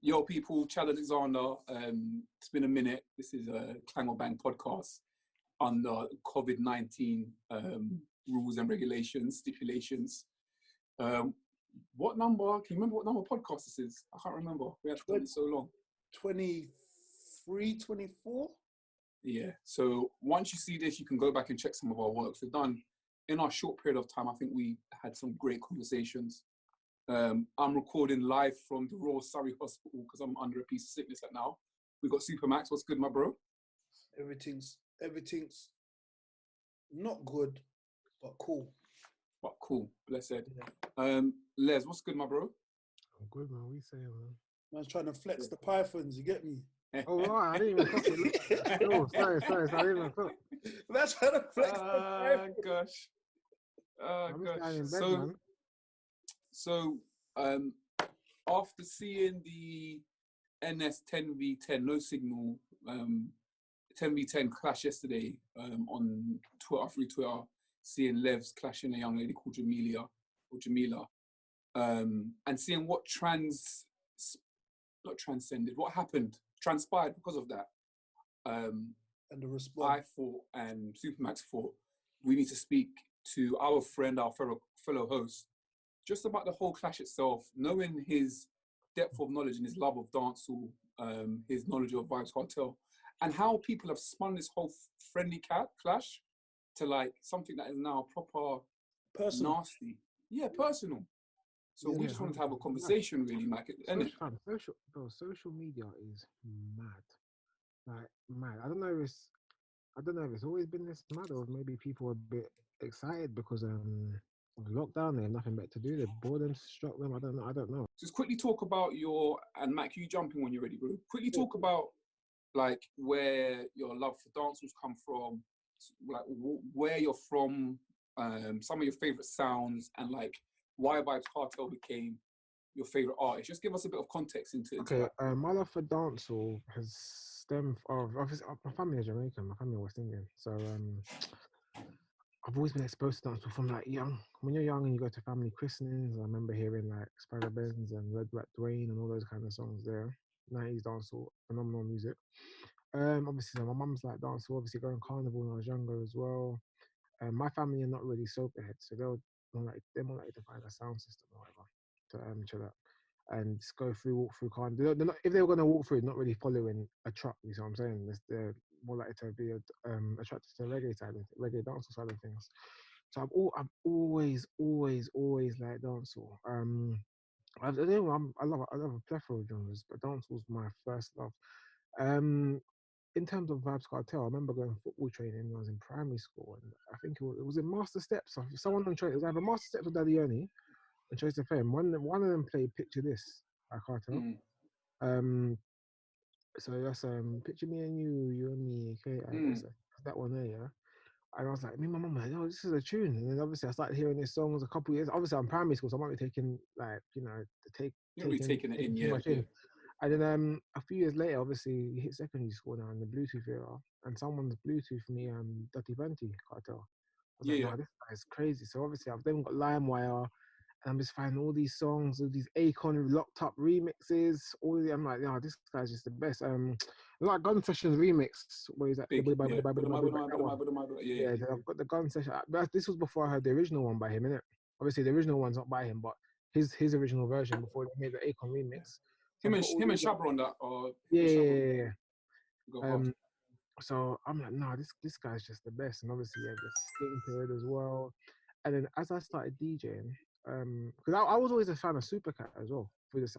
Yo, people, Chad Alexander. It's been a minute. This is a Clang or Bang podcast under COVID-19 rules and regulations, stipulations. What number? Can you remember what number podcast this is? I can't remember. We have done it so long. 23, 24? Yeah. So once you see this, you can go back and check some of our works. We've done, in our short period of time, I think we had some great conversations. I'm recording live from the Royal Surrey Hospital because I'm under a piece of sickness right now. We've got Supermax. What's good, my bro? Everything's not good, but cool. But cool, blessed. Yeah. Les, what's good, my bro? I'm good, man. What you saying, man? Man's trying to flex the pythons, you get me? Oh, right. I didn't even cook it. Oh, sorry. I didn't even cook. Man's trying to flex the pythons. Gosh. I'm just lying in bed, So, man. So, after seeing the NS10v10 no signal 10v10 clash yesterday on Twitter, through Twitter, seeing Levs clashing a young lady called Jamila, and seeing what what transpired because of that. And the response. I thought, and Supermax thought, we need to speak to our friend, our fellow host, just about the whole clash itself, knowing his depth of knowledge and his love of dancehall, his knowledge of Vybz Kartel, and how people have spun this whole friendly clash to like something that is now proper Personal. nasty. Yeah, personal. So we just wanted to have a conversation, really, Mac. Social media is mad. Like mad. I don't know if it's always been this mad, or maybe people are a bit excited because of lockdown. They have nothing better to do. They're boredom struck them. I don't know. Just quickly talk about and Mac, you jump in when you're ready, bro. Quickly talk about like where your love for dancehall's come from, like where you're from, some of your favorite sounds, and like why Vybz Kartel became your favorite artist. Just give us a bit of context into Okay, that. my love for dancehall has stemmed from my family is Jamaican, my family West Indian, so I've always been exposed to dancehall from like young. When you're young and you go to family christenings, I remember hearing like Spider Benz and Red Rat Dwayne and all those kind of songs there. 90s dancehall, phenomenal music. Obviously, my mum's like dancehall, obviously going carnival when I was younger as well. My family are not really soca heads, so they're more likely to find a sound system or whatever to chill out and just walk through carnival. They're not, if they were going to walk through, not really following a truck. You know what I'm saying? They're more likely to be attracted to the reggae dancehall side of things. So I've always liked dancehall. I love a plethora of genres, but dancehall's my first love. In terms of Vybz Kartel, I remember going football training when I was in primary school, and I think it was in Master Steps. Someone on training, it was either Master Steps or Daddy Ernie, and Choice of Fame. One of them played Picture This by Kartel. So that's Picture Me and You and Me, okay, that one there, yeah. And I was like, me and my mum, like, oh, this is a tune. And then obviously I started hearing these songs a couple of years. Obviously I'm primary school, so I might be taking like, taking it in, yeah. And then a few years later, obviously you hit secondary school now in the Bluetooth era, and someone's Bluetooth me Dirty Venti Kartel. I was like, no, this guy is crazy. So obviously I've then got LimeWire, and I'm just finding all these songs, all these Akon locked up remixes. I'm like, yeah, this guy's just the best. Like Gun Sessions remix, where he's like, yeah, I've got the Gun Session. But this was before I heard the original one by him, innit? Obviously the original one's not by him, but his original version before they made the Akon remix. Him and Shabra on that, or yeah. So I'm like, no, this guy's just the best. And obviously, yeah, the Sting period as well. And then as I started DJing, because I was always a fan of Supercat as well. For this,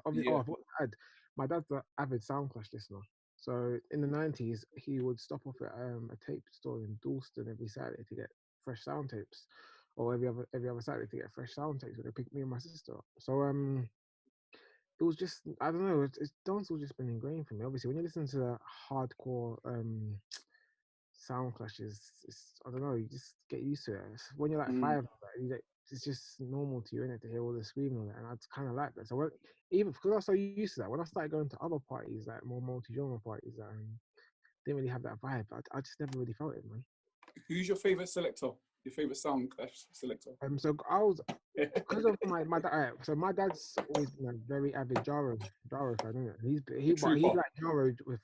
my dad's an avid Sound Clash listener. So in the 90s, he would stop off at a tape store in Dalston every Saturday to get fresh sound tapes, or every other Saturday to get fresh sound tapes. They pick me and my sister up. So it was just, I don't know, it's dancehall just been ingrained for me. Obviously, when you listen to the hardcore sound clashes, I don't know, you just get used to it. When you're like 5, it's just normal to you, innit, to hear all the screaming and that, and I just kind of like that. So even because I was so used to that, when I started going to other parties, like more multi-genre parties, didn't really have that vibe. I just never really felt it, man. Who's your favourite selector Your favorite sound Clash selector? So I was because of my dad. So my dad's always been a very avid Jaro fan, isn't it? He liked Jaro with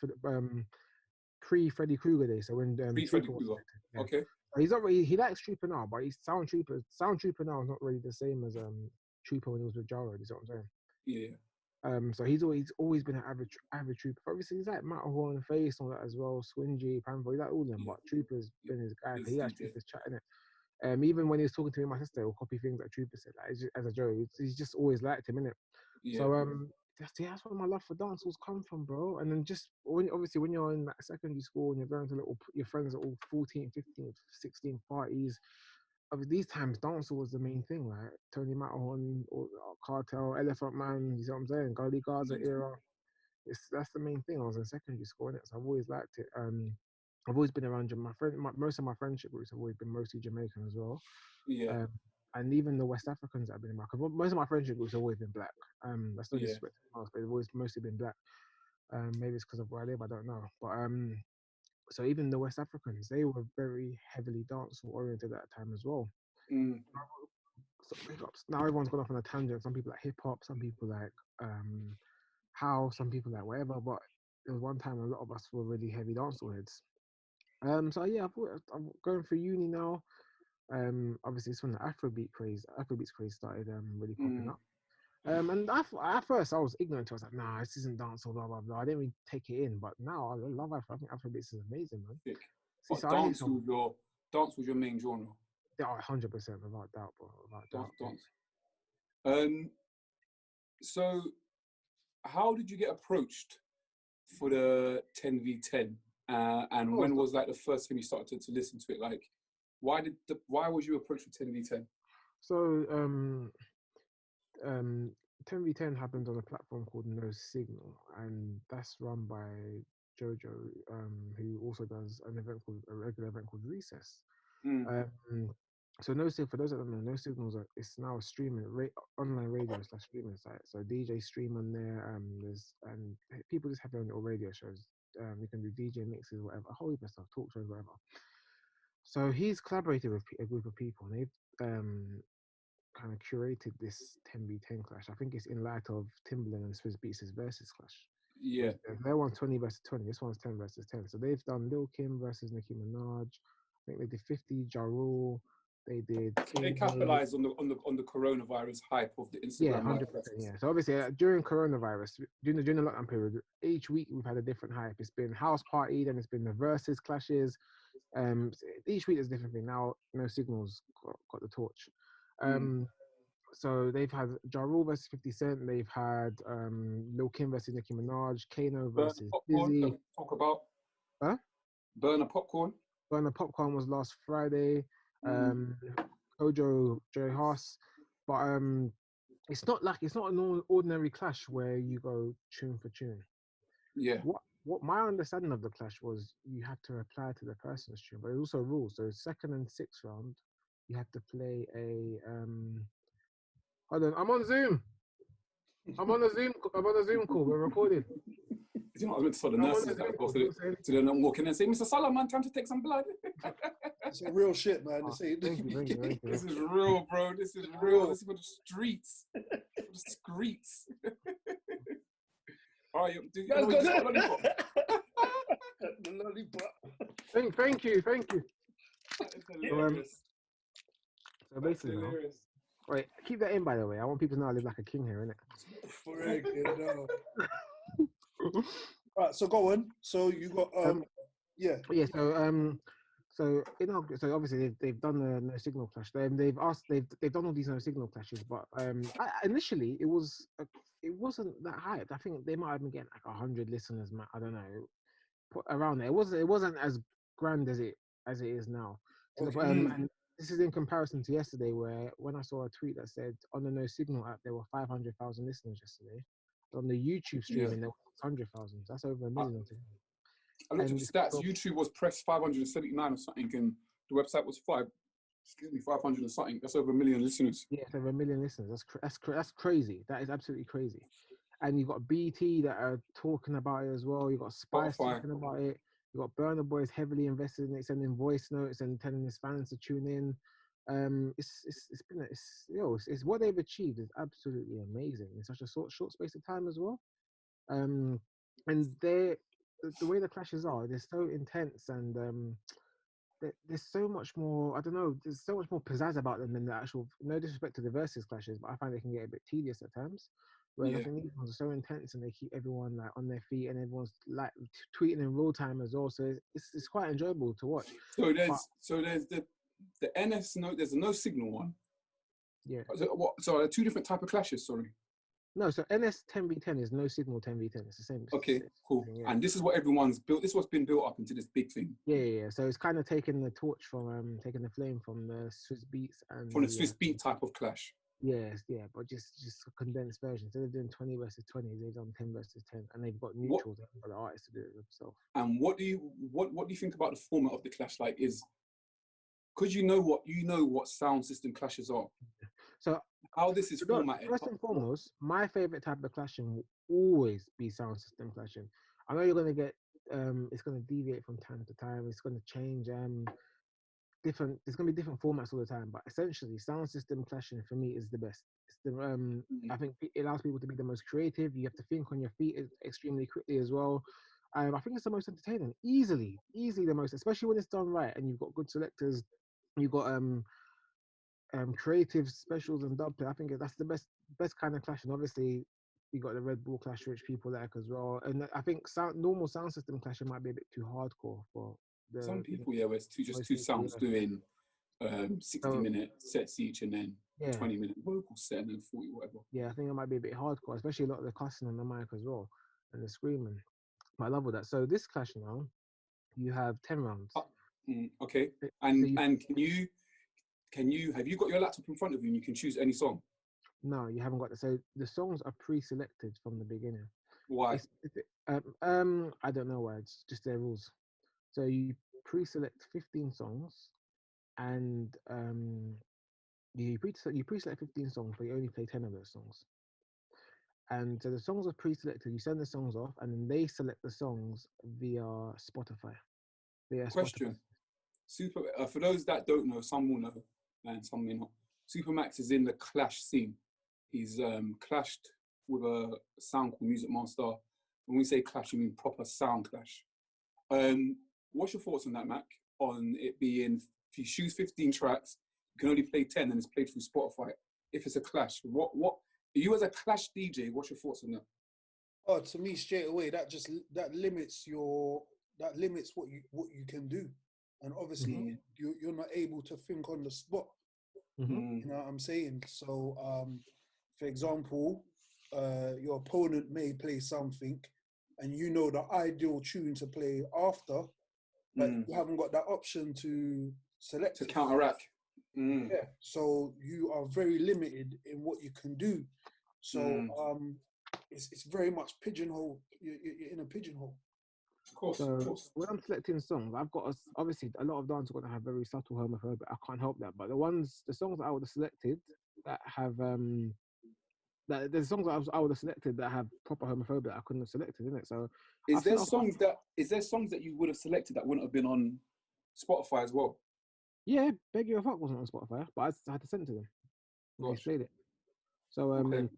pre Freddy Krueger days. So when Pre Freddy Trooper was Krueger. yeah. Okay. He's not really, he likes Trooper now, but he's Sound Trooper now is not really the same as Trooper when he was with Jaro. You know what I'm saying? Yeah. So he's always been an avid Trooper. Obviously, he's like Matterhorn, Face, and all that as well. Swingy, Panther, he's like all of them. But Trooper's been his guy. He likes Trooper's chatting it. Even when he was talking to me and my sister, he'll copy things that Trooper said. Like, just, as a joke, he's just always liked him, innit? Yeah. So that's where my love for dancehall's come from, bro. And then just when you're in that secondary school and you're going to your friends are all 14, 15, 16 parties. Of these times, dancehall was the main thing, like Tony Matterhorn, or Cartel, Elephant Man. You know what I'm saying? Gully Gaza era. That's the main thing. I was in secondary school, innit? So I've always liked it. I've always been around most of my friendship groups have always been mostly Jamaican as well. Yeah. And even the West Africans that have been in most of my friendship groups have always been black. That's not disrespect to us, but they've always mostly been black. Maybe it's because of where I live, I don't know. But so even the West Africans, they were very heavily dancehall oriented at that time as well. So now everyone's gone off on a tangent. Some people like hip hop, some people like house, some people like whatever. But there was one time a lot of us were really heavy dancehall heads. So yeah, I'm going through uni now. Obviously it's when the Afrobeats craze started really popping up. And at first I was ignorant. I was like, nah, this isn't dancehall, blah blah blah. I didn't really take it in, but now I love Afro. I think Afrobeats is amazing, man. Sick. But dance was your main genre. Yeah, 100%, without doubt, bro. Without doubt. Dance. So how did you get approached for the 10v10? And when was like the first time you started to listen to it? Like, why was you approached for 10v10? So 10v10 happens on a platform called No Signal, and that's run by Jojo, who also does a regular event called Recess. So for those that don't know, No Signals it's now a streaming online radio / streaming site. So DJ stream on there. And people just have their own little radio shows. You can do DJ mixes, whatever, a whole heap of stuff, talk shows, whatever. So he's collaborated with a group of people, and they've kind of curated this 10v10 clash. I think it's in light of Timbaland and Swizz Beatz' versus clash. Yeah. Their one's 20 versus 20. This one's 10 versus 10. So they've done Lil Kim versus Nicki Minaj. I think they did 50 Ja Rule. They did. They capitalized on the coronavirus hype of the Instagram. Yeah, 100%. Yeah. So obviously during coronavirus, during the lockdown period, each week we've had a different hype. It's been house party, then it's been the versus clashes. Each week there's a different thing. Now No Signals got the torch. So they've had Ja Rule versus 50 Cent. They've had Lil Kim versus Nicki Minaj. Kano versus Dizzy. Talk about. Huh? Burner Popcorn. Burner Popcorn was last Friday. Kojo Joey Haas, but it's not an ordinary clash where you go tune for tune. Yeah. What my understanding of the clash was, you had to reply to the person's tune, but there's also rules. So second and sixth round, you have to play a hold on, I'm on Zoom. I'm on a Zoom call. We're recording. You know, I went to the nurses that go to them walking in and say, Mr. Solomon, time to take some blood. It's real shit, man. Thank you. This is real, bro. This is real. This is for the streets. For the streets. All right, dude, the lollipop. Thank you. So basically, wait, keep that in, by the way. I want people to know I live like a king here, innit? Right, so go on. So you got yeah. So obviously they've done the No Signal clash. They've done all these No Signal clashes, but initially it wasn't that hyped. I think they might have been getting like 100 listeners. I don't know, around there. It wasn't as grand as it is now. And this is in comparison to yesterday, where when I saw a tweet that said on the No Signal app there were 500,000 listeners yesterday. On the YouTube streaming there were 600,000. That's over 1 million. I looked at the stats. YouTube was pressed 579 or something, and the website was 500 and something. That's over 1 million listeners. Yeah, it's over 1 million listeners. That's crazy. That is absolutely crazy. And you've got BT that are talking about it as well. You've got Spice talking about it. You've got Burna Boy is heavily invested in it, sending voice notes and telling his fans to tune in. It's what they've achieved is absolutely amazing in such a short space of time as well. Um, and the way the clashes are, they're so intense, and there's so much more. I don't know. There's so much more pizzazz about them than the actual. No disrespect to the versus clashes, but I find they can get a bit tedious at times. Whereas I Yeah. think these ones are so intense, and they keep everyone like on their feet, and everyone's like tweeting in real time as well. So it's quite enjoyable to watch. So But there's the NS there's a no signal one. yeah, So there are two different type of clashes. Sorry. no. So NS10v10 is no signal 10v10. It's the same. Okay, same cool. thing, yeah. And this is what everyone's built. This is what's been built up into this big thing. Yeah. So it's kind of taking the torch from taking the flame from the Swiss beats and From the Swiss beat type of clash. Yes, yeah, but just a condensed version. Instead of doing 20 versus 20, they've done 10 versus 10, and they've got neutrals for the artist to do it themselves. And what do you think about the format of the clash? Like, because you know what sound system clashes are. So how this is formatted. First and foremost, my favorite type of clashing will always be sound system clashing. I know you're gonna get it's gonna deviate from time to time. It's gonna change different. There's gonna be different formats all the time, but essentially, sound system clashing for me is the best. It's the I think it allows people to be the most creative. You have to think on your feet extremely quickly as well. I think it's the most entertaining, easily the most, especially when it's done right and you've got good selectors. You've got creative specials and dub play. I think that's the best kind of clash. And obviously, you got the Red Bull clash, which people like as well. And I think normal sound system clashing might be a bit too hardcore for some people. Yeah, where it's two sounds doing 60-minute sets each, and then 20-minute vocal set, and then 40 whatever. Yeah, I think it might be a bit hardcore, especially a lot of the cussing on the mic as well and the screaming. But I love all that. So this clash now, you have 10 rounds. Okay, and can you have you got your laptop in front of you and you can choose any song? No, you haven't got that. So the songs are pre-selected from the beginning. Why? I don't know why. It's just their rules. So you pre-select 15 songs, and you pre-select 15 songs, but you only play 10 of those songs. And so the songs are pre-selected. You send the songs off, and then they select the songs via Spotify. Question. For those that don't know, some will know, and some may not. Supermax is in the clash scene. He's clashed with a sound called Music Master. When we say clash, you mean proper sound clash. What's your thoughts on that, Mac? On it being, if you choose 15 tracks, you can only play 10 and it's played through Spotify. If it's a clash, what you as a clash DJ, what's your thoughts on that? Oh, to me, straight away, that limits what you can do. And obviously, you're not able to think on the spot. You know what I'm saying? So, for example, your opponent may play something, and you know the ideal tune to play after, but you haven't got that option to select to counteract. Yeah, so you are very limited in what you can do. So it's very much pigeonhole. You're in a pigeonhole. Of course. When I'm selecting songs, I've got obviously a lot of dancers are going to have very subtle homophobia. I can't help that. But the songs that I would have selected that have the songs that I would have selected that have proper homophobia, I couldn't have selected, isn't it? So is there songs that you would have selected that wouldn't have been on Spotify as well? Yeah, Beg Your Fuck wasn't on Spotify, but I had to send it to them. They played it. So okay.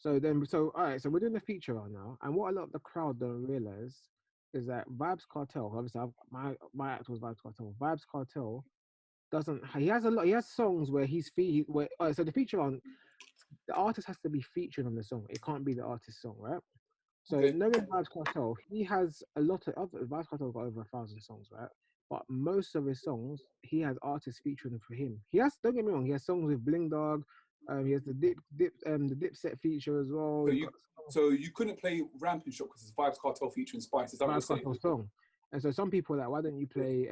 So all right, so we're doing the feature round now, and what a lot of the crowd don't realize is that Vybz Kartel, obviously my act was Vybz Kartel. Vybz Kartel he has songs where so the feature on the artist has to be featured on the song. It can't be the artist's song, right? So knowing Vybz Kartel, he has a lot of other Vybz Kartel got over 1,000 songs, right? But most of his songs, he has artists featuring for him. Don't get me wrong, he has songs with Bling Dog. He has the Dipset feature as well. So you couldn't play Ramping Shot because it's Vybz Kartel featuring Spice. Is that Vybz Kartel song? And so some people are like, why don't you play?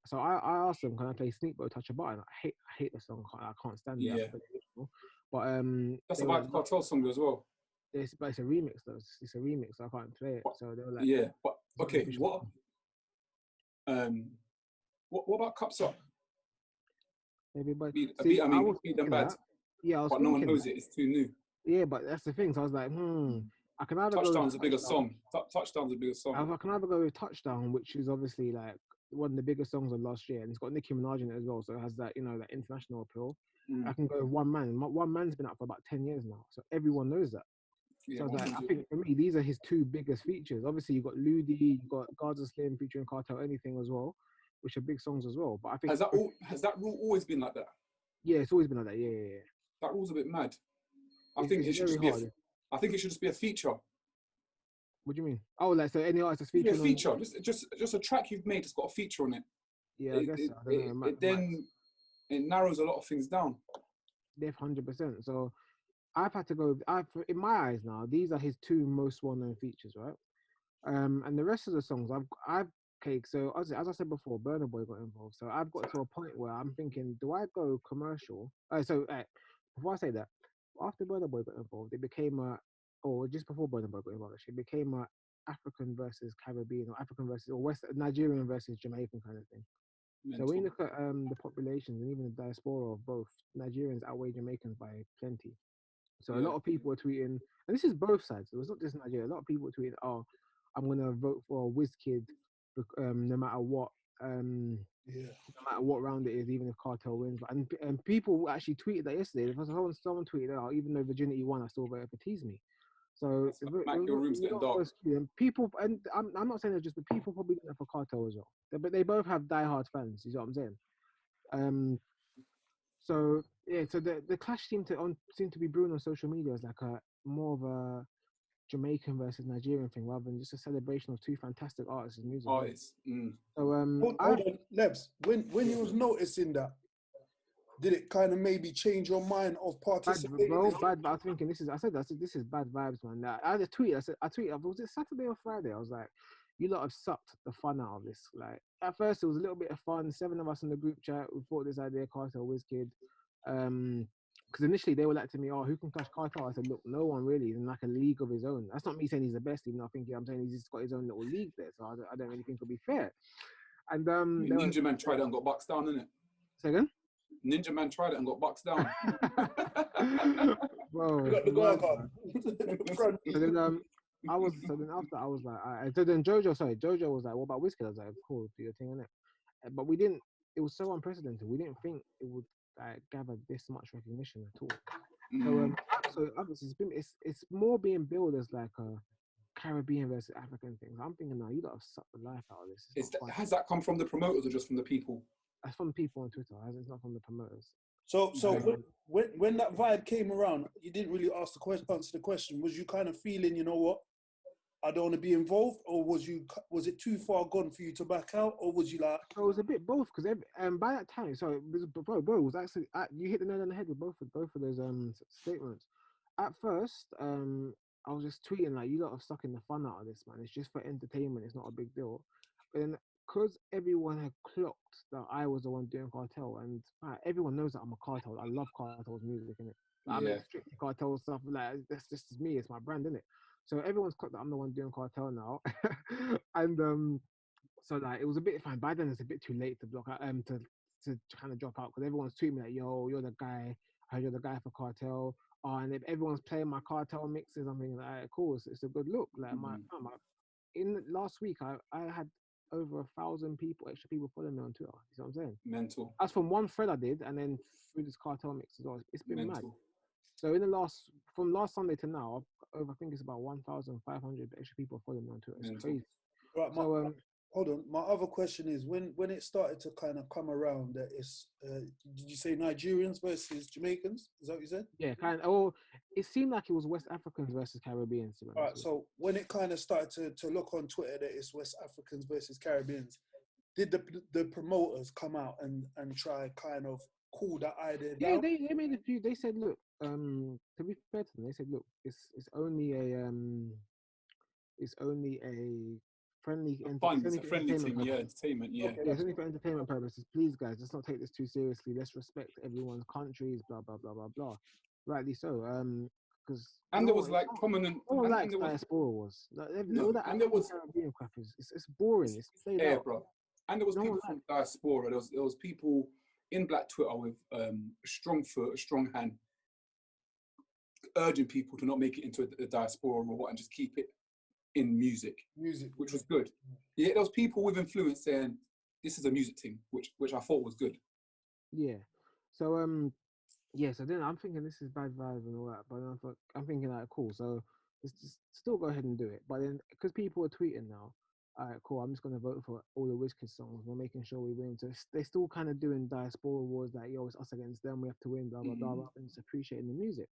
So I asked them, can I play Sneak Boy Touch a Button? I hate the song. I can't stand it. But that's a Vybz Kartel song as well. It's a remix though. It's a remix. So I can't play it. So they were like, yeah, but okay, what about Cups Up? Maybe, but beat them bad. Yeah, but no one knows it. It's too new. Yeah, but that's the thing. So I was like, I can either Touchdown's a bigger song. Touchdown's a bigger song. I can either go with Touchdown, which is obviously like one of the biggest songs of last year, and it's got Nicki Minaj in it as well, so it has that, you know, that international appeal. I can go with One Man. One Man's been out for about 10 years now, so everyone knows that. Yeah, So like, I think for me, these are his two biggest features. Obviously, you've got Ludi, you've got Gaza Slim featuring Cartel Anything as well, which are big songs as well. But I think has that rule always been like that? Yeah, it's always been like that. Yeah. That rule's a bit mad. I think it should just be I think it should just be a feature. What do you mean? Oh, like, so any artist featuring a feature, just a track you've made that's got a feature on it. Yeah, I guess so. I don't know. It narrows a lot of things down. 100%. So I've had to go. In my eyes now, these are his two most well-known features, right? And the rest of the songs, okay. So as I said before, Burna Boy got involved. So I've got to a point where I'm thinking, do I go commercial? Before I say that, after Burna Boy got involved, it became or just before Burna Boy got involved, actually, it became a African versus Caribbean, or African versus, or West Nigerian versus Jamaican kind of thing. Mental. So when you look at the populations and even the diaspora of both, Nigerians outweigh Jamaicans by plenty. So a lot of people are tweeting, and this is both sides. It was not just Nigeria. A lot of people were tweeting, "Oh, I'm gonna vote for Wizkid, no matter what, no matter what round it is, even if Cartel wins." And people actually tweeted that yesterday. Someone tweeted, "Oh, even though Virginity won, I still voted for Tease Me." So your room's getting dark. And people, and I'm not saying that just, but people probably did that for Cartel as well. But they both have diehard fans. You know what I'm saying? So yeah, so the clash seemed to be brewing on social media as like a more of a Jamaican versus Nigerian thing rather than just a celebration of two fantastic artists' music. So hold on, Levs. When you was noticing that, did it kind of maybe change your mind of participating? Bad. I was thinking this is bad vibes, man. I had a tweet. I tweeted, was it Saturday or Friday? I was like, you lot have sucked the fun out of this. Like, at first it was a little bit of fun. 7 of us in the group chat, we thought this idea, Cartel, Wizkid. Because initially they were like to me, "Oh, who can clash Cartel?" I said, "Look, no one really. He's in like a league of his own." That's not me saying he's the best, even though I'm saying he's just got his own little league there. So I don't really think it'll be fair. And Ninja Man tried it and got boxed down, innit? Say again? Ninja Man tried it and got boxed down. Bro, you got the guard. So then after I was like, so then Jojo was like, "What about Wizkid?" I was like, "Cool, do your thing, innit?" But we didn't. It was so unprecedented. We didn't think it would gather this much recognition at all. So obviously it's more being billed as like a Caribbean versus African thing. I'm thinking, now you gotta suck the life out of this. Has that come from the promoters or just from the people? That's from the people on Twitter. It's not from the promoters. So when that vibe came around, you didn't really answer the question. Was you kind of feeling, you know what, I don't want to be involved, or was it too far gone for you to back out, or was you like? So it was a bit both, because by that time, bro, it was actually you hit the nail on the head with both of those statements. At first, I was just tweeting like, "You lot are sucking the fun out of this, man. It's just for entertainment. It's not a big deal." But then, because everyone had clocked that I was the one doing Cartel, and everyone knows that I'm a Cartel. I love Cartel's music, innit? I make strictly Cartel stuff. Like, that's just me. It's my brand, innit? So everyone's clocked that I'm the one doing Cartel now, and so like it was a bit fine. By then it's a bit too late to block out, to kind of drop out, because everyone's tweeting me like, "Yo, you're the guy. I heard you're the guy for Cartel." And if everyone's playing my Cartel mixes, I'm thinking, like, cool, it's a good look. Like in last week, I had over 1,000 extra people following me on Twitter. You know what I'm saying? Mental. That's from one thread I did, and then through this Cartel mix as well. It's been mad. So from last Sunday to now, I think it's about 1,500 extra people following me on Twitter. It's crazy. Right, hold on. My other question is, when it started to kind of come around that it's, did you say Nigerians versus Jamaicans? Is that what you said? Yeah, kind of. Or it seemed like it was West Africans versus Caribbeans. All right, so when it kind of started to look on Twitter that it's West Africans versus Caribbeans, did the promoters come out and try kind of cool that idea down? Yeah, they made a few. They said, look, to be fair to them, they said, look, it's only a friendly entertainment, entertainment, yeah. Okay, it's only for entertainment purposes. Please, guys, let's not take this too seriously. Let's respect everyone's countries, blah blah blah blah blah. Rightly so, because there was like prominent. Diaspora was all that Caribbean crap it's boring. It's played out, bro. And there was people from diaspora. There was people in Black Twitter with a strong foot, a strong hand, urging people to not make it into a diaspora or what, and just keep it in music, which was good. Yeah, there was people with influence saying, this is a music thing, which I thought was good. Yeah. So yeah. So then I'm thinking this is bad vibes and all that, but then I'm thinking like cool. So let's just still go ahead and do it. But then because people are tweeting now, all right, cool. I'm just gonna vote for all the Wizkid songs. We're making sure we win. So they're still kind of doing diaspora wars, like yo, it's us against them. We have to win. Blah blah blah. And just appreciating the music.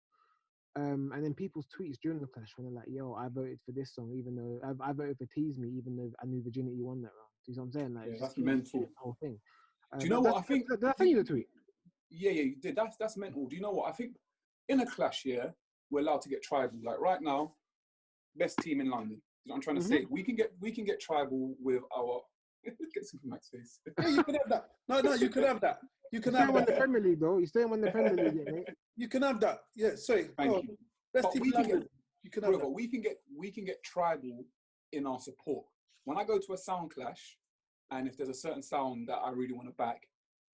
And then people's tweets during the clash when they're like, "Yo, I voted for this song, even though I voted for Tease Me, even though I knew Virginity won that round." You know what I'm saying? Like, Yeah, just that's keep mental. the whole thing. Do you know what I think? Did I send you the tweet? Yeah, you did. That's mental. Do you know what I think? In a clash, yeah, we're allowed to get tribal. Like right now, best team in London. You know what I'm trying to say? We can get tribal with our. Get some from Max face. Yeah, you can have that. No, you can have that. You can have won the that. Premier League though. You still won the Premier League, yeah, mate. You can have that. Yeah, sorry. Thank you. Best But team we in can London. get, You can have brother, that. we can get tribal in our support. When I go to a sound clash, and if there's a certain sound that I really want to back,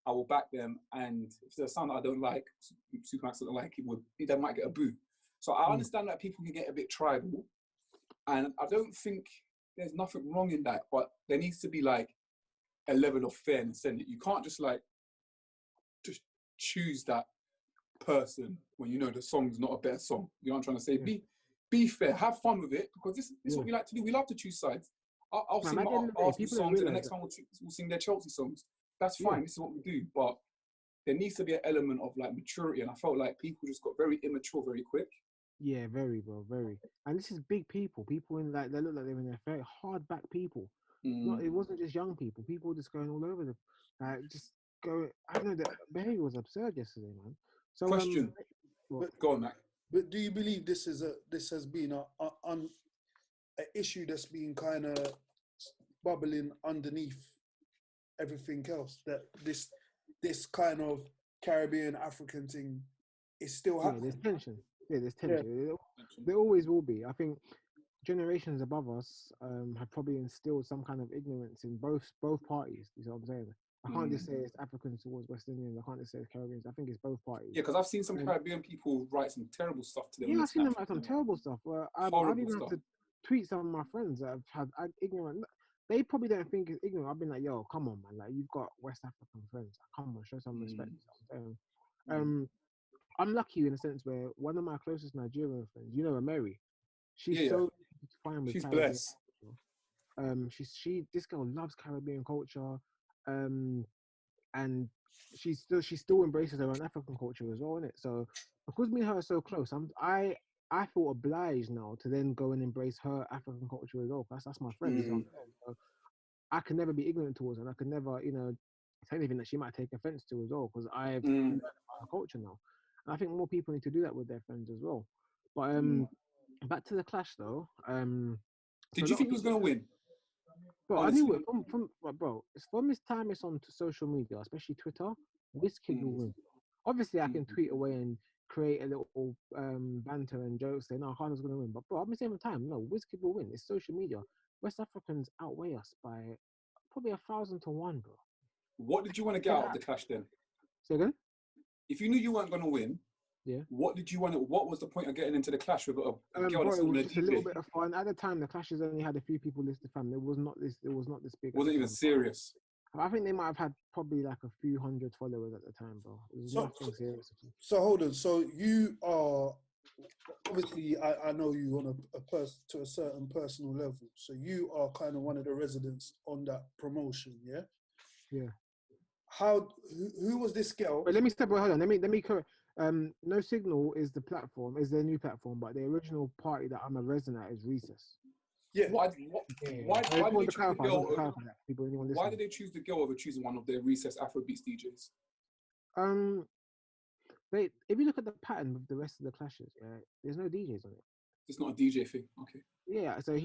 I will back them. And if there's a sound that I don't like, Supermax doesn't like, they might get a boo. So I understand that people can get a bit tribal, and I don't think there's nothing wrong in that. But there needs to be like a level of fairness in it. You can't just like just choose that person when you know the song's not a better song. You know what I'm trying to say? Yeah. Be fair, have fun with it, because this is what we like to do. We love to choose sides. I'll sing my Arsenal songs, and the next one will sing their Chelsea songs. That's fine. Yeah. This is what we do. But there needs to be an element of like maturity, and I felt like people just got very immature very quick. Yeah, very, bro, very. And this is big people. People in like they look like they're in their very hard back people. Not, it wasn't just young people. People just going all over the, just go. I don't know. The behavior was absurd yesterday, man. So question. Go on, Mac. But do you believe this has been an issue that's been kind of bubbling underneath everything else? That this kind of Caribbean African thing is still happening. There's tension. Yeah, there's tension. Yeah. There always will be. I think generations above us have probably instilled some kind of ignorance in both parties. You know what I'm saying? I can't just say it's Africans towards West Indians. I can't just say it's Caribbeans. I think it's both parties. Yeah, because I've seen some Caribbean people write some terrible stuff to them. Yeah, I've seen them write some terrible stuff. I've even had to tweet some of my friends that have had ignorant. They probably don't think it's ignorant. I've been like, yo, come on, man. Like, you've got West African friends. Come on, show some respect. I'm lucky in a sense where one of my closest Nigerian friends, you know, Mary, she's so fine with. She's blessed. This girl loves Caribbean culture, and she still embraces her own African culture as well, innit? So because me and her are so close, I feel obliged now to then go and embrace her African culture as well. That's my friend. So I can never be ignorant towards her, and I can never, you know, say anything that she might take offense to as well, because I've learned about her culture now. And I think more people need to do that with their friends as well. But back to the clash though. Did you think he was going to win? Bro, honestly. I knew it bro. It's from his time it's on social media, especially Twitter. Wizkid will win. Obviously, I can tweet away and create a little banter and jokes saying, "No, Khan's going to win." But bro, at the same time, no, Wizkid will win. It's social media. West Africans outweigh us by probably 1,000 to 1, bro. What did you want to get out of the clash then? Say again? If you knew you weren't going to win, what did you want? What was the point of getting into the clash with a girl that's on the just a little bit of fun. At the time, the clashes only had a few people listed. Fam, it was not this big. Wasn't even serious. I think they might have had probably like a few hundred followers at the time, bro. It was nothing serious. So hold on. So you are obviously I know you on to a certain personal level. So you are kind of one of the residents on that promotion, yeah. Yeah. Who was this girl? But let me step away. Hold on. Let me correct. No Signal is the platform, is their new platform, but the original party that I'm a resident at is Recess. Yeah. Why did they choose the girl? Why did they choose the girl over choosing one of their Recess Afrobeats DJs? If you look at the pattern with the rest of the clashes, there's no DJs on it. It's not a DJ thing. Okay. Yeah, so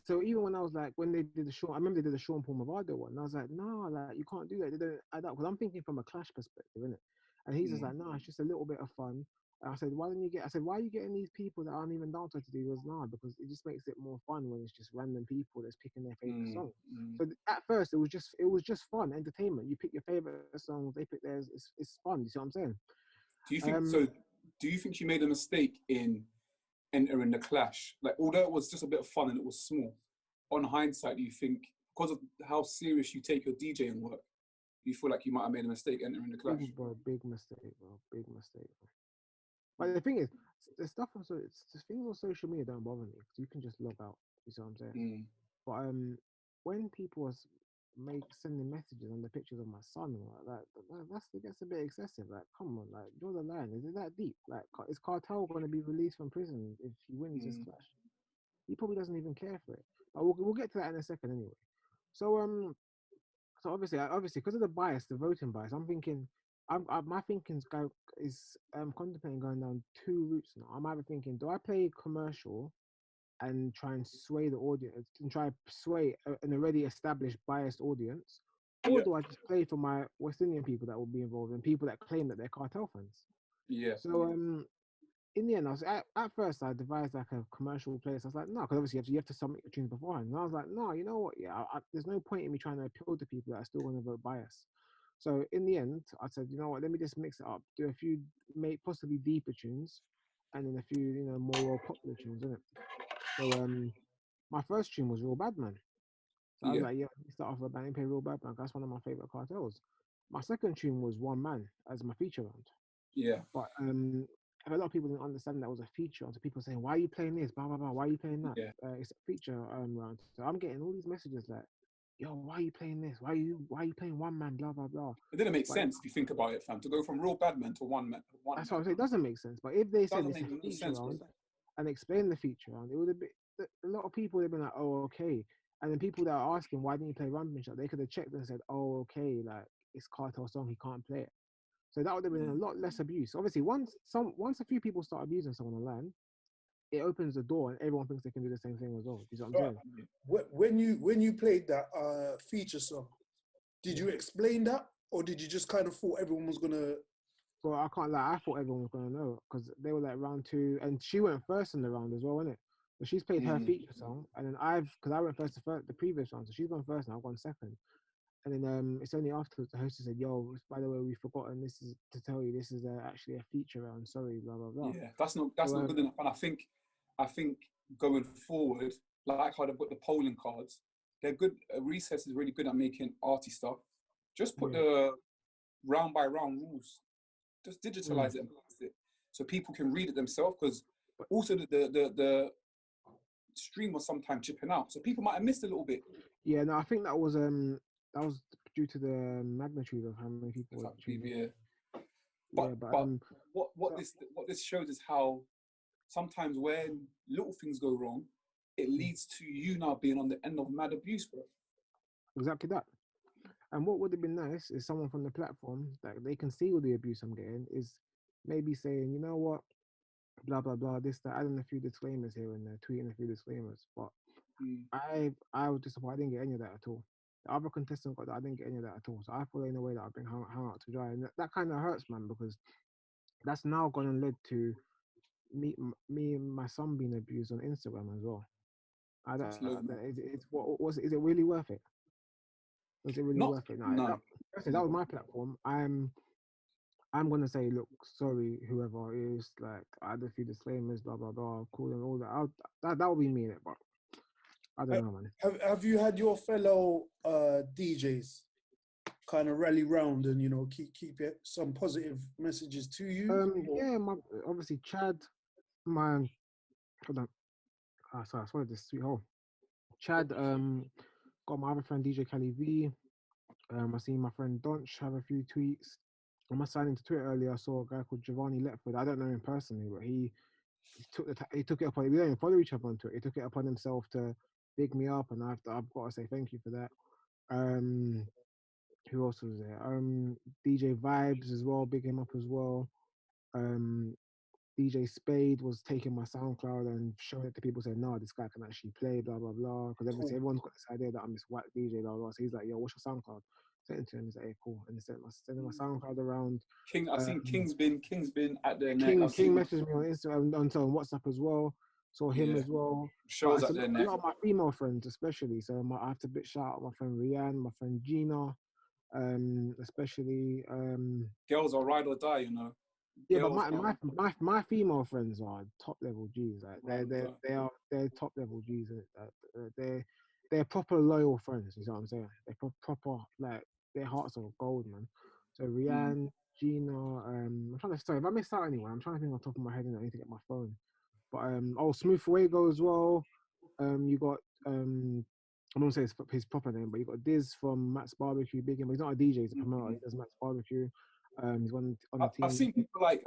so even when I was like, when they did I remember they did the Sean Paul Movado one, and I was like, no, like you can't do that. They don't add up, because I'm thinking from a clash perspective, innit? And he's just like, no, it's just a little bit of fun. And I said, why are you getting these people that aren't even dancers to do? He goes, no, because it just makes it more fun when it's just random people that's picking their favorite song. So at first it was just fun, entertainment. You pick your favorite songs, they pick theirs. It's fun. You see what I'm saying? Do you think so? Do you think she made a mistake in entering the clash? Like, although it was just a bit of fun and it was small, on hindsight, do you think because of how serious you take your DJing work, you feel like you might have made a mistake entering the clash? Big mistake, bro. Big mistake. But the thing is, the stuff on the things on social media don't bother me because you can just log out. You see what I'm saying? But when people was sending messages on the pictures of my son like that gets a bit excessive. Like, come on, like, draw the line. Is it that deep? Like, is Cartel going to be released from prison if he wins this clash? He probably doesn't even care for it. But we'll get to that in a second anyway. So so obviously because of the bias, the voting bias, I'm thinking. My thinking is contemplating going down two routes now. I'm either thinking, do I play commercial and try and sway the audience and try to sway an already established biased audience, or do I just play for my West Indian people that will be involved and people that claim that they're Cartel fans? Yeah. So in the end, I was at first I devised like a commercial place. I was like, no, because obviously you have to submit your tunes beforehand. And I was like, no, you know what? Yeah, there's no point in me trying to appeal to people that are still going to vote bias. So in the end, I said, you know what? Let me just mix it up, do a few possibly deeper tunes, and then a few more popular tunes, innit? So my first tune was Real Bad Man. So I was like, yeah, let me start off with a bang, play Real Bad Man. That's one of my favorite cartels. My second tune was One Man as my feature round. Yeah. But a lot of people didn't understand that was a feature round. So people saying, why are you playing this? Blah blah blah. Why are you playing that? Yeah. It's a feature round. So I'm getting all these messages like, yo, why are you playing this? Why are you playing One Man? Blah blah blah. It didn't make sense if you think about it, fam. To go from Real Bad Man to One Man. That's what I'm saying. It doesn't make sense. But if they said it's a feature round and explain the feature round, it would have been a lot of people would have been like, oh, okay. And then people that are asking why didn't you play Ramping Shot, they could have checked and said, oh, okay, like it's Cartel song, he can't play it. So that would have been a lot less abuse. Obviously, once a few people start abusing someone online, it opens the door and everyone thinks they can do the same thing as well. You know what I'm saying? When you played that feature song, did you explain that, or did you just kind of thought everyone was gonna? Well, I can't lie. I thought everyone was gonna know because they were like round two, and she went first in the round as well, wasn't it? So she's played her feature song, and then because I went first the previous round, so she's gone first and I've gone second. And then it's only afterwards the host said, "Yo, by the way, we've forgotten. This is to tell you. This is actually a feature round. Sorry, blah blah blah." Yeah, that's not good enough. And I think going forward, like how they've got the polling cards, they're good. Recess is really good at making arty stuff. Just put the round by round rules. Just digitalize it and post it so people can read it themselves. Because also the stream was sometimes chipping out, so people might have missed a little bit. Yeah, no, I think that was due to the magnitude of how many people were tuning. But what this shows is how sometimes when little things go wrong, it leads to you now being on the end of mad abuse, bro. Exactly that. And what would have been nice is someone from the platform that they can see all the abuse I'm getting is maybe saying, you know what, blah blah blah, this that, adding a few disclaimers here and there, tweeting a few disclaimers. But I was disappointed. I didn't get any of that at all. The other contestant got that. I didn't get any of that at all. So I feel in a way that I've been hung out to dry, and that kind of hurts, man, because that's now gone and led to me and my son being abused on Instagram as well. Is it really worth it? Was it really worth it? No. That was my platform. I'm gonna say, look, sorry, whoever it is, like I had a few disclaimers, blah blah blah, cool and all that. That would be me in it, but I don't know, man. Have you had your fellow DJs kind of rally round and keep it some positive messages to you? Yeah, obviously Chad, hold on. Sorry, I swallowed this sweet hole. Chad, got my other friend DJ Cali V. I seen my friend Donch have a few tweets. On my sign into Twitter earlier, I saw a guy called Giovanni Letford. I don't know him personally, but he took it upon. We don't even follow each other on Twitter. He took it upon himself to big me up, and I've got to say thank you for that. Who else was there? DJ Vybz as well, big him up as well. DJ Spade was taking my SoundCloud and showing it to people, saying, "No, this guy can actually play." Blah blah blah. Because everyone's got this idea that I'm this white DJ. Blah blah. So he's like, "Yo, what's your SoundCloud?" Sent it to him. He's like, "Hey, cool." And he sending my SoundCloud around. I've seen King's been at the King messaged me on Instagram, on WhatsApp as well. Saw him as well. Shows at their neck. A lot of my female friends, especially. So I have to shout out my friend Rianne, my friend Gina, especially. Girls are ride or die, Yeah, but my female friends are top level G's. Like they're top level G's. they're proper loyal friends. You know what I'm saying? They're proper, like, their hearts are gold, man. So Rianne, Gina, I'm trying to sorry if I missed out anyone. I'm trying to think on top of my head, and I need to get my phone. But Smooth Fuego as well. You got I don't say his proper name, but you got Diz from Matt's Barbecue, big him. He's not a DJ, he's a promoter. He does Matt's Barbecue. He's on the team. I've seen people like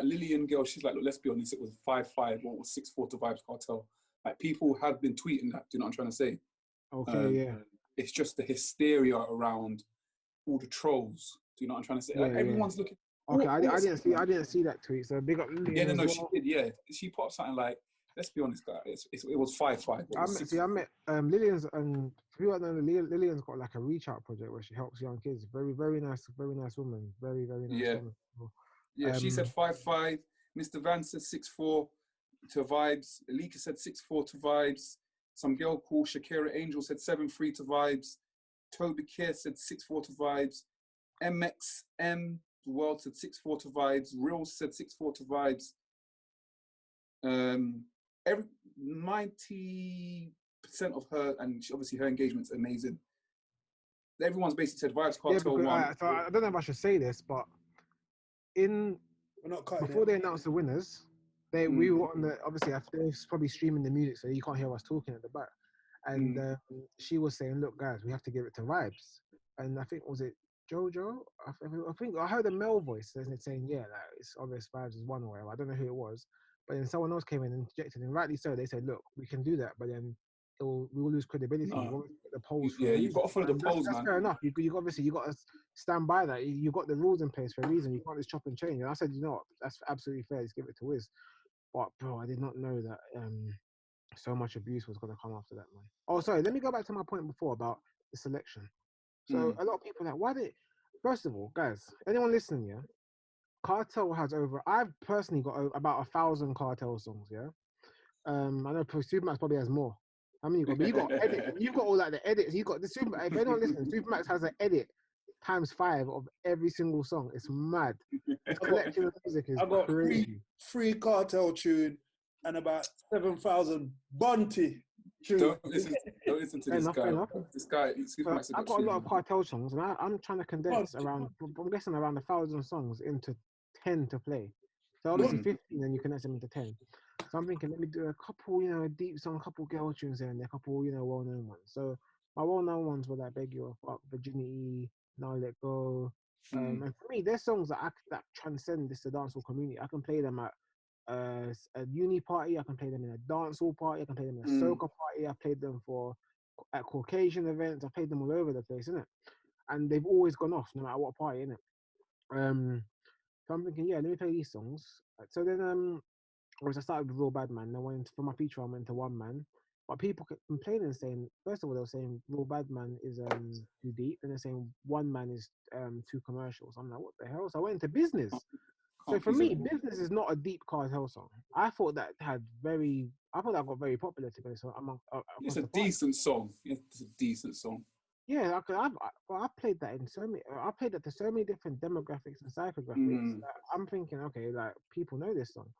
Lillian girl. She's like, look, let's be honest, it was 5-5 or 6-4 to Vybz Kartel. Like, people have been tweeting that. Do you know what I'm trying to say? Okay, yeah. It's just the hysteria around all the trolls. Do you know what I'm trying to say? Yeah, like, everyone's looking. Okay, I didn't see that tweet. So big up Lillian. Yeah, no, she did. Yeah, she put up something like, let's be honest, guys. It was 5-5. I met Lillian's, and Lillian's got like a reach out project where she helps young kids. Very, very nice woman. Very, very nice woman. Yeah, she said 5-5. Mr. Van said 6-4 to Vybz. Alika said 6-4 to Vybz. Some girl called Shakira Angel said 7-3 to Vybz. Toby Kerr said 6-4 to Vybz. MXM the World said 6-4 to Vybz. Real said 6-4 to Vybz. 90% of her, and obviously her engagement's amazing. Everyone's basically said Vybz Kartel won. So I don't know if I should say this, but before they announced the winners, we were on the, obviously they was probably streaming the music, so you can't hear us talking at the back. And she was saying, "Look, guys, we have to give it to Vybz." And I think, was it Jojo? I think I heard a male voice saying, "Yeah, like, it's obvious Vybz has won or whatever." I don't know who it was, but then someone else came in and interjected, and rightly so. They said, "Look, we can do that, but then we will lose credibility. No. The polls, you've got to follow the polls, that's man. Fair enough. You obviously you got to stand by that. You got the rules in place for a reason. You can't just chop and change." And I said, "You know what? That's absolutely fair. Let's give it to Wiz." But bro, I did not know that so much abuse was going to come after that, man. Oh, sorry. Let me go back to my point before about the selection. So a lot of people are like, why did? First of all, guys, anyone listening, yeah, Kartel has I've personally got about 1,000 Kartel songs, yeah. I know Supermax probably has more. How many you got? But you got edit. You've got all like the edits. You got the Super. If anyone listening, Supermax has an edit times 5 of every single song. It's mad. His collection of music is crazy. Free Kartel tune and about 7,000 Bunty tune. Don't listen to this guy. This guy, Supermax. I've got a lot of Kartel songs, and I'm trying to condense around 1,000 songs into 10 to play. So obviously 15, and you condense them into 10. So I'm thinking, let me do a couple, a deep song, a couple girl tunes there, and a couple, well-known ones. So my well-known ones were like "Beg Your Fuck," "Virginity," "Now Let Go." And for me, there's songs that transcend this dancehall community. I can play them at a uni party. I can play them in a dancehall party. I can play them in a soca party. I played them at Caucasian events. I played them all over the place, innit? And they've always gone off, no matter what party, innit? So I'm thinking, yeah, let me play these songs. So then, I started with Real Bad Man. Then for my feature, I went to One Man. But people kept complaining and saying, first of all, they were saying Real Bad Man is too deep, and they're saying One Man is too commercial. So I'm like, what the hell? So I went into Business. So for me, Business is not a deep Kartel song. I thought that got very popular to be honest. It's a decent song. It's a decent song. Yeah, I played that I played that to so many different demographics and psychographics. I'm thinking, okay, like people know this song,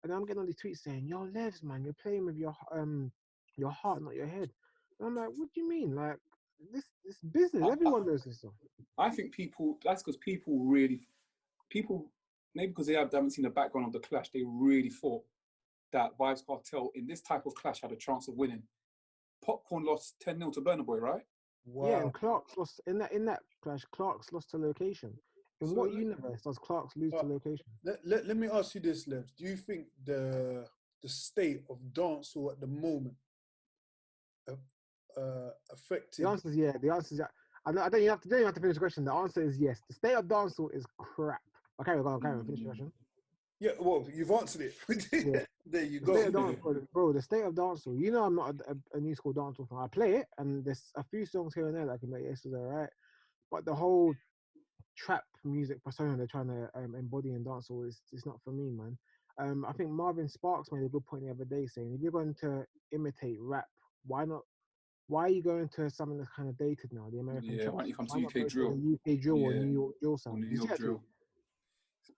and I'm getting all these tweets saying, "Yo, Levs, man, you're playing with your heart, not your head." And I'm like, what do you mean? Like this Business, everyone knows this song. I think that's because people maybe because they haven't seen the background of the clash, they really thought that Vybz Kartel in this type of clash had a chance of winning. Popcorn lost 10-0 to Burna Boy, right? Wow. Yeah, and Clark's lost in that clash. Clark's lost to Location. In what universe does Clark's lose to Location? Let me ask you this, Levs. Do you think the state of dancehall at the moment affected? The answer is yeah. The answer is yeah. I don't even have to finish the question. The answer is yes. The state of dancehall is crap. Okay, we're going to finish the question. Yeah, well, you've answered it. Yeah. There you go. Bro, the state of dancehall. You know I'm not a new school dancehall fan. I play it, and there's a few songs here and there that I can make. This is alright. But the whole trap music persona they're trying to embody in dancehall is not for me, man. I think Marvin Sparks made a good point the other day saying, if you're going to imitate rap, why not? Why are you going to something that's kind of dated now? The American why don't you come to UK drill? UK drill or New York drill sound. New York drill.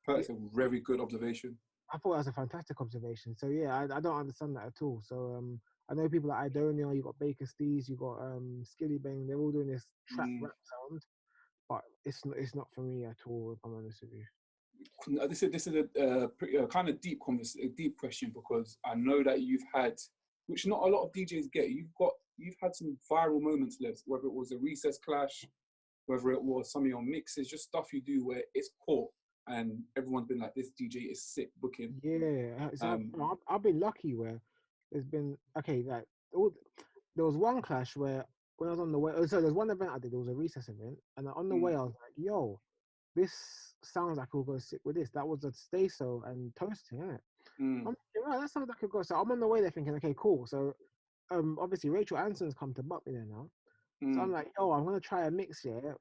That's a very good observation. I thought that was a fantastic observation. So yeah, I don't understand that at all. So I know people like Idonia, you got Baker Steez, you got Skilly Bang. They're all doing this trap rap sound, but it's not for me at all. If I'm honest with you. This is a kind of deep deep question, because I know that you've had, which not a lot of DJs get. You've had some viral moments, Levs, whether it was a recess clash, whether it was some of your mixes, just stuff you do where it's caught and everyone's been like, this DJ is sick booking. Yeah, so I've been lucky where there's been there was one clash where when I was on the way. So there's one event I did. It was a recess event, and on the way I was like, "Yo, this sounds like it'll go sick with this." That was a Stay So and Toasting, isn't it? I'm like, right, that sounds like it go. So I'm on the way there thinking, okay, cool. So obviously Rachael Anson's come to butt me there now. So I'm like, yo, I'm gonna try a mix here,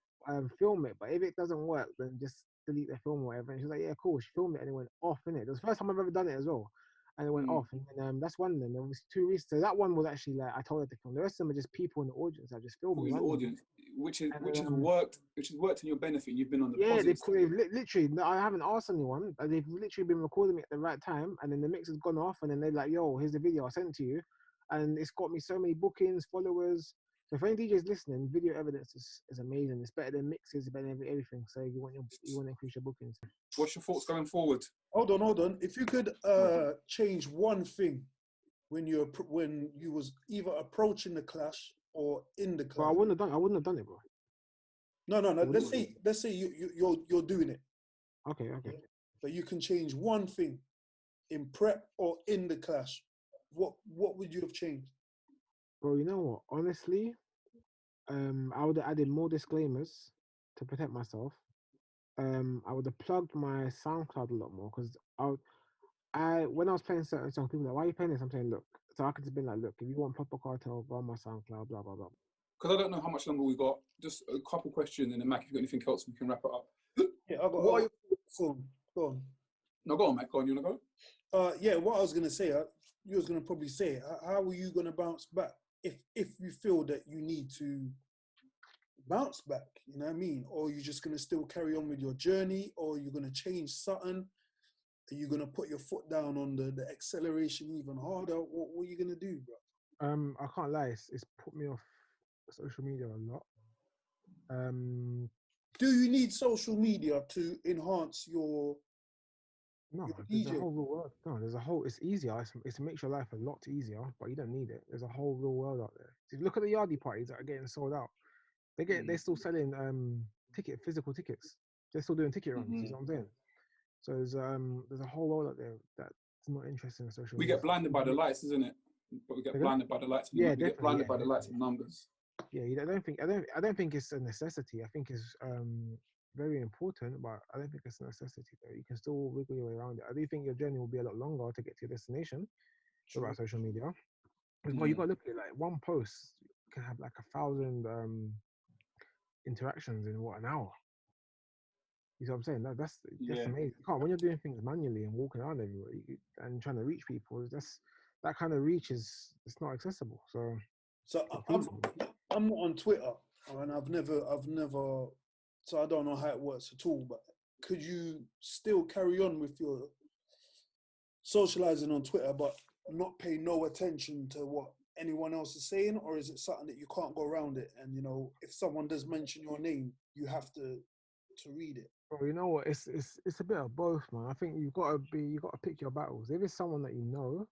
film it, but if it doesn't work, then just delete the film or whatever. And she's like, yeah, cool. She filmed it and it went off, innit? It was the first time I've ever done it as well. And it went off. And then, that's one of them. There was two reasons. So that one was actually like I told her to film. The rest of them are just people in the audience that just filmed the audience, which has worked in your benefit. You've been on the positive side. They've literally. I haven't asked anyone. They've literally been recording me at the right time, and then the mix has gone off, and then they're like, "Yo, here's the video I sent it to you," and it's got me so many bookings, followers. So if any DJs listening, video evidence is amazing. It's better than mixes, better than everything. So you want to increase your bookings. What's your thoughts going forward? Hold on. If you could change one thing when you was either approaching the clash or in the clash. Well, I wouldn't have done it, bro. No. Let's say you're doing it. Okay. But you can change one thing in prep or in the clash. What would you have changed? Bro, you know what? Honestly, I would have added more disclaimers to protect myself. I would have plugged my SoundCloud a lot more because when I was playing certain songs, people were like, why are you playing this? I'm saying, look, so I could have been like, look, if you want proper Cartel, go on my SoundCloud, blah, blah, blah. Because I don't know how much longer we got. Just a couple questions, and then Mac, if you've got anything else, we can wrap it up. Yeah, I got. Go on. No, go on, Mac. Go on. You wanna go? Yeah. What I was gonna say, you was gonna probably say, how are you gonna bounce back if you feel that you need to bounce back? You know what I mean? Or you're just gonna still carry on with your journey, or you're gonna change something? Are you gonna put your foot down on the acceleration even harder? What are you gonna do, bro? I can't lie. It's put me off social media a lot. Do you need social media to enhance your? No, there's a whole real world. No, there's a whole. It's easier. It makes your life a lot easier, but you don't need it. There's a whole real world out there. So look at the yardie parties that are getting sold out. They're still selling physical tickets. They're still doing ticket runs. You know what I'm saying? So there's a whole world out there that's not interested in social media. We get blinded by the lights, isn't it? But we get blinded by the lights. We get blinded by the lights and numbers. Yeah, I don't think it's a necessity. I think it's very important, but I don't think it's a necessity. Though you can still wiggle your way around it. I do think your journey will be a lot longer to get to your destination without social media. Well, you got to look at it like one post can have like 1,000 interactions in an hour. You know what I'm saying? That's amazing. You can't, when you're doing things manually and walking around everywhere and trying to reach people, that kind of reach it's not accessible. So I'm not on Twitter, and I've never. So I don't know how it works at all. But could you still carry on with your socializing on Twitter, but not pay no attention to what anyone else is saying, or is it something that you can't go around it? And if someone does mention your name, you have to read it. Bro, you know what? It's a bit of both, man. I think you got to pick your battles. If it's someone that you know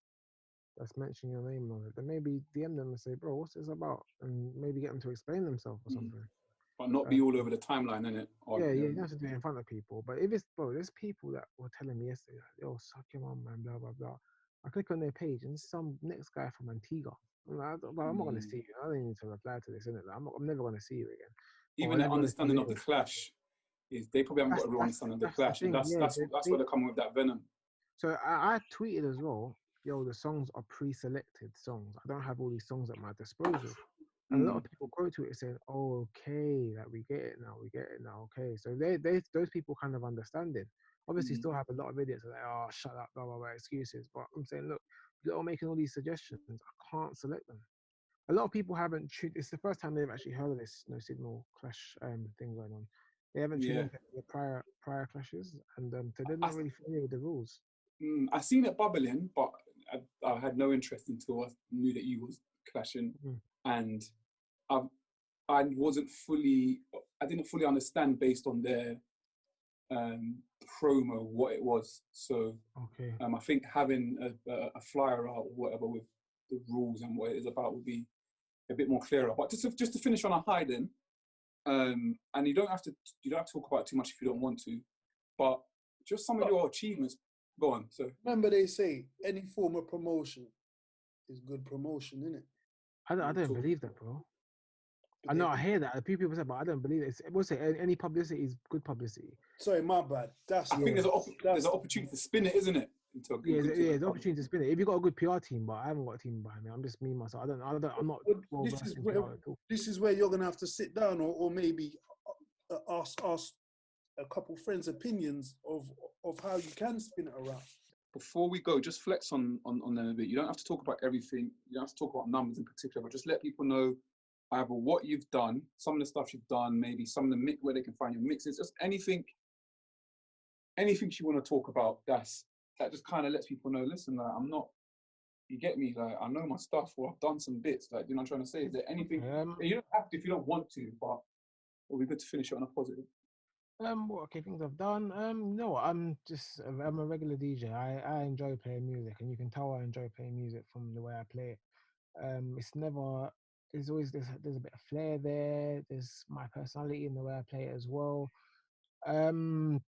that's mentioning your name on it, then maybe DM them and say, bro, what's this about? And maybe get them to explain themselves or something. But not be all over the timeline, innit? You have to do it in front of people. But if it's, bro, there's people that were telling me yesterday, yo, suck your mum, man, blah, blah, blah. I click on their page and it's some next guy from Antigua. I'm not going to see you. I don't need to reply to this, innit? I'm never going to see you again. Even their understanding of the clash is, they probably haven't got a real understanding of the clash. And that's where they're coming with that venom. So I tweeted as well, yo, the songs are pre-selected songs. I don't have all these songs at my disposal. And a lot of people go to it saying, oh, okay, like we get it now, okay. So those people kind of understand it. Obviously still have a lot of idiots like, oh, shut up, blah, blah, blah, excuses. But I'm saying, look, you're making all these suggestions, I can't select them. A lot of people haven't tuned, it's the first time they've actually heard of this No Signal Clash thing going on. They haven't tuned into the prior clashes, and so they're not really familiar with the rules. I've seen it bubbling, but I had no interest until I knew that you was clashing, and I didn't fully understand based on their promo what it was. So I think having a flyer out or whatever with the rules and what it is about would be a bit more clearer. But just to finish on a high then, and you don't have to talk about it too much if you don't want to, but just some of your achievements. Go on. So remember, they say any form of promotion is good promotion, isn't it? I don't believe that, bro. I know I hear that. A few people say, but I don't believe it. We'll say any publicity is good publicity. Sorry, my bad. I think there's an opportunity to spin it, isn't it? There's an opportunity to spin it. If you've got a good PR team, but I haven't got a team behind me. I'm just me myself. I'm not. This is where you're gonna have to sit down, or maybe ask a couple friends' opinions of how you can spin it around. Before we go, just flex on them a bit. You don't have to talk about everything. You don't have to talk about numbers in particular, but just let people know either what you've done, some of the stuff you've done, maybe some of the mix where they can find your mixes, just anything you want to talk about. That just kind of lets people know. Listen, like, I'm not. You get me? Like, I know my stuff, or I've done some bits. Like, you know what I'm trying to say? Is there anything you don't have to if you don't want to, but it'll be good to finish it on a positive. Things I've done. No, I'm a regular DJ. I enjoy playing music, and you can tell I enjoy playing music from the way I play it. There's always there's a bit of flair there. There's my personality in the way I play it as well. I'm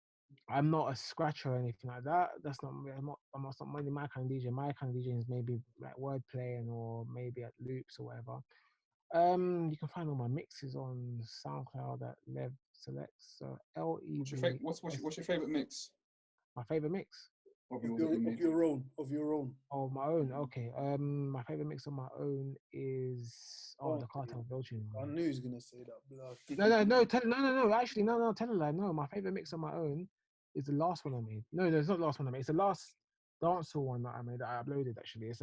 not a scratcher or anything like that. That's not. I'm not really my kind of DJ. My kind of DJ is maybe like wordplay or maybe at loops or whatever. You can find all my mixes on SoundCloud at Levselects. So LEV. What's your favorite mix? My favorite mix. Of your own. Oh, my own. Okay. My favorite mix on my own is the Cartel Bell tune. I knew he was gonna say that. No. Actually, no. Tell a lie. No, my favorite mix on my own is the last one I made. No, it's not the last one I made. It's the last dancehall one that I made that I uploaded. Actually, it's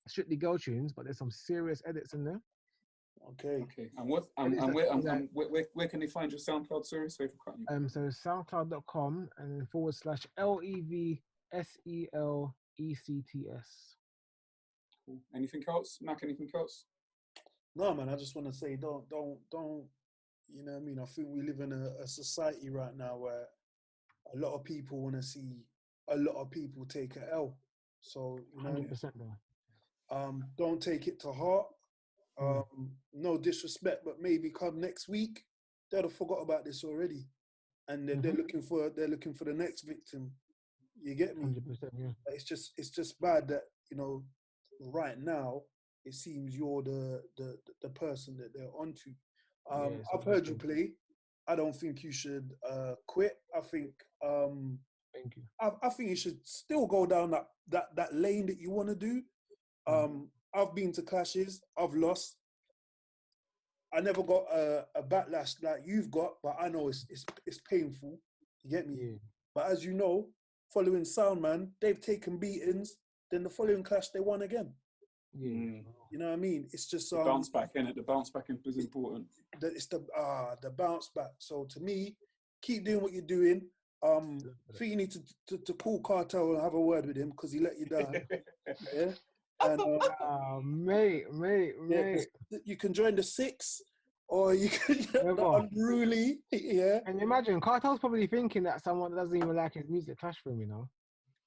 strictly girl tunes, but there's some serious edits in there. Okay. And where can they find your SoundCloud? Sorry for cutting you. So soundcloud.com and then /LEVSELECTS. Cool. Anything else, Mac? Anything else? No, man. I just want to say, don't. You know what I mean? I think we live in a society right now where a lot of people want to see a lot of people take an L. So, you know, 100% though. Don't take it to heart. No disrespect, but maybe come next week, they'll have forgot about this already, and they're looking for the next victim. You get me? 100%, yeah. It's just bad that, you know, right now it seems you're the person that they're onto. I've heard you play. I don't think you should quit. I think thank you. I think you should still go down that lane that you want to do. I've been to clashes. I've lost. I never got a backlash like you've got, but I know it's painful. You get me? Yeah. But as you know, following Soundman, they've taken beatings. Then the following clash, they won again. Yeah. You know what I mean? It's just the bounce back, innit? The bounce back is important. It's the bounce back. So to me, keep doing what you're doing. I think you need to call Cartel and have a word with him because he let you down. Yeah. And, mate. You can join the 6, or you can join the Unruly. Yeah. And imagine, Cartel's probably thinking that someone doesn't even like his music clash for him, you know?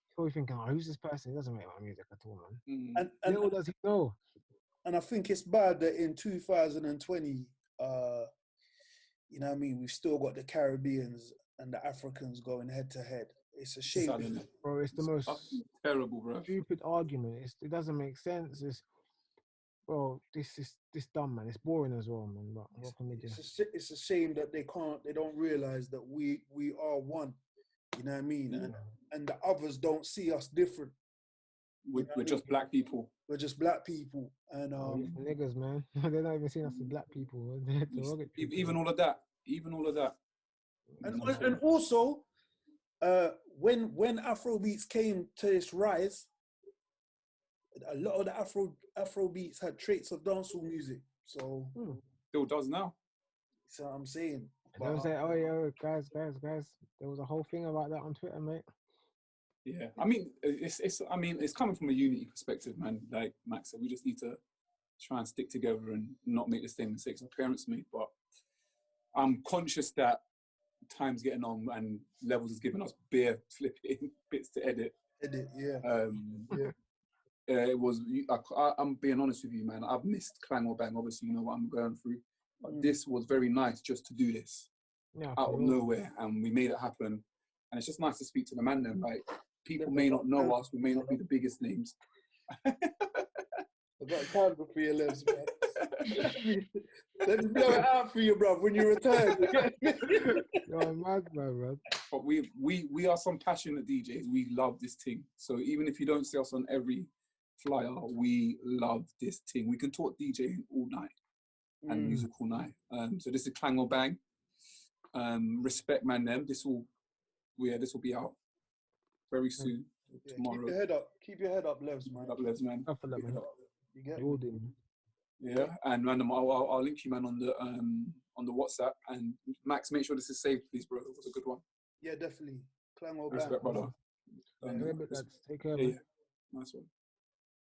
He's probably thinking, who's this person? He doesn't make my music at all, man. And little does he know. And I think it's bad that in 2020, you know what I mean, we've still got the Caribbeans and the Africans going head to head. It's a shame. Bro, it's the most terrible, bro. Stupid argument. It doesn't make sense. This dumb, man. It's boring as well, man. But what can we do? It's a shame that they don't realize that we are one. You know what I mean? Yeah. And the others don't see us different. We're just black people. We're just black people. And niggas, man. They're not even seeing us as black people. Even all of that. And also, when Afrobeats came to its rise, a lot of the Afrobeats had traits of dancehall music. So still does now. So I'm saying. They say, oh yeah, guys. There was a whole thing about that on Twitter, mate. Yeah, I mean, it's coming from a unity perspective, man. Like Max said, we just need to try and stick together and not make the same mistakes our parents made. But I'm conscious that time's getting on and Levels is giving us bare flipping bits to edit. Yeah. It was. I'm being honest with you, man. I've missed Clang or Bang. Obviously, you know what I'm going through. But this was very nice just to do this out of nowhere, and we made it happen. And it's just nice to speak to the man then. Like, people may not know us, we may not be the biggest names. I've got a candle for you, Levs, man. Let me blow it out for you, bruv, when you return. You're mad, man. But we are some passionate DJs. We love this thing. So even if you don't see us on every flyer, we love this thing. We can talk DJing all night and music all night. So this is Clang or Bang. Respect, man, them. This will be out very soon. Tomorrow. Keep your head up, Levs, man. Up, Levs, man. Up for that, man. You get All do. Yeah, and random. I'll link you, man, on the WhatsApp. And Max, make sure this is saved, please, bro. It was a good one. Yeah, definitely. Clang or Bang. Respect, brother. Take care, man. Nice one.